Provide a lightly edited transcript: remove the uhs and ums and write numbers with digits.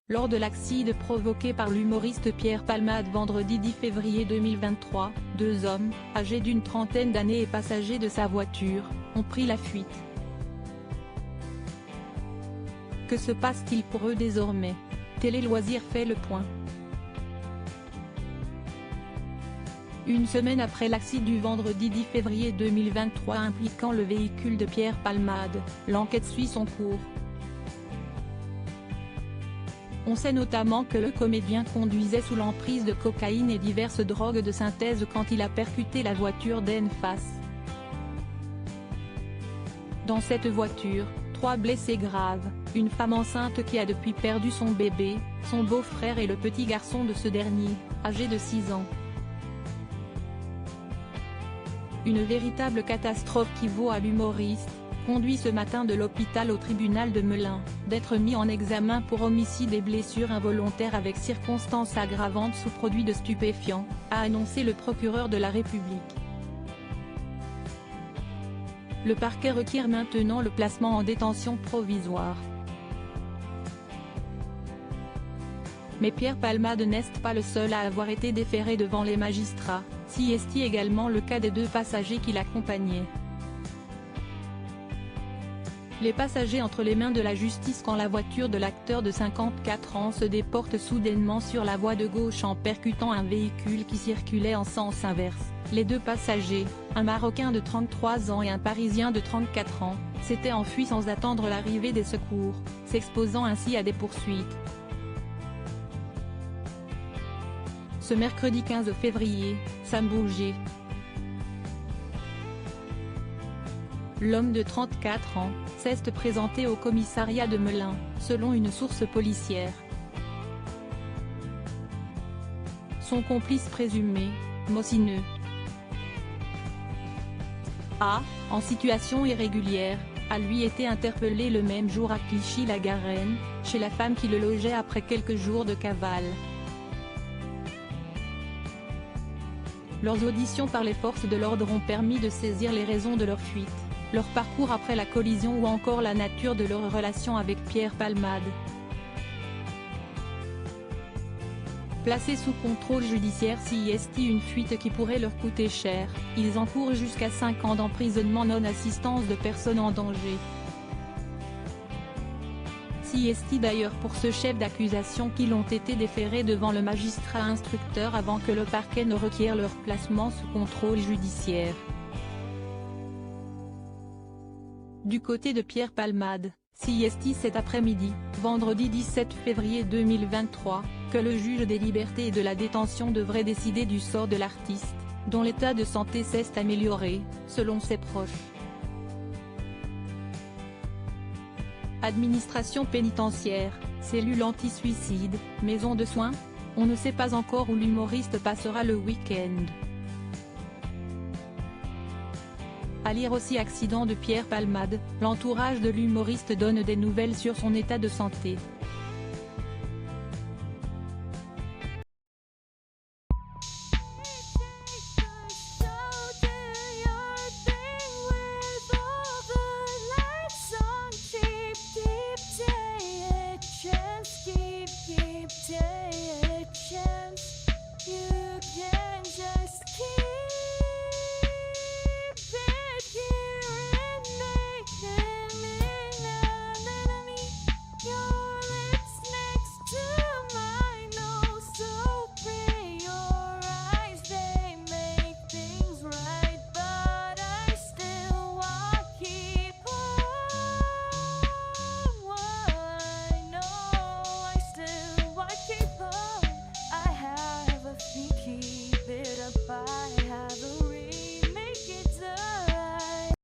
Lors de l'accident provoqué par l'humoriste Pierre Palmade vendredi 10 février 2023, 2 hommes, âgés d'une trentaine d'années et passagers de sa voiture, ont pris la fuite. Que se passe-t-il pour eux désormais? Télé Loisirs fait le point. Une semaine après l'accident du vendredi 10 février 2023 impliquant le véhicule de Pierre Palmade, l'enquête suit son cours. On sait notamment que le comédien conduisait sous l'emprise de cocaïne et diverses drogues de synthèse quand il a percuté la voiture d'en-face. Dans cette voiture, 3 blessés graves, une femme enceinte qui a depuis perdu son bébé, son beau-frère et le petit garçon de ce dernier, âgé de 6 ans. Une véritable catastrophe qui vaut à l'humoriste, conduit ce matin de l'hôpital au tribunal de Melun, d'être mis en examen pour homicide et blessures involontaires avec circonstances aggravantes sous produit de stupéfiants, a annoncé le procureur de la République. Le parquet requiert maintenant le placement en détention provisoire. Mais Pierre Palmade n'est pas le seul à avoir été déféré devant les magistrats, si est également le cas des 2 passagers qui l'accompagnaient. Les passagers entre les mains de la justice quand la voiture de l'acteur de 54 ans se déporte soudainement sur la voie de gauche en percutant un véhicule qui circulait en sens inverse. Les 2 passagers, un Marocain de 33 ans et un Parisien de 34 ans, s'étaient enfuis sans attendre l'arrivée des secours, s'exposant ainsi à des poursuites. Ce mercredi 15 février, Sam Bourget, l'homme de 34 ans, s'est présenté au commissariat de Melun, selon une source policière. Son complice présumé, Mosineux A, en situation irrégulière, a lui été interpellé le même jour à Clichy-la-Garenne, chez la femme qui le logeait après quelques jours de cavale. Leurs auditions par les forces de l'ordre ont permis de saisir les raisons de leur fuite, leur parcours après la collision ou encore la nature de leur relation avec Pierre Palmade. Placés sous contrôle judiciaire CIST, une fuite qui pourrait leur coûter cher, ils encourent jusqu'à 5 ans d'emprisonnement non-assistance de personnes en danger. CIST d'ailleurs pour ce chef d'accusation qu'ils ont été déférés devant le magistrat instructeur avant que le parquet ne requiert leur placement sous contrôle judiciaire. Du côté de Pierre Palmade, CIST cet après-midi, vendredi 17 février 2023, que le juge des libertés et de la détention devrait décider du sort de l'artiste, dont l'état de santé s'est amélioré, selon ses proches. Administration pénitentiaire, cellule anti-suicide, maison de soins? On ne sait pas encore où l'humoriste passera le week-end. À lire aussi accident de Pierre Palmade, l'entourage de l'humoriste donne des nouvelles sur son état de santé.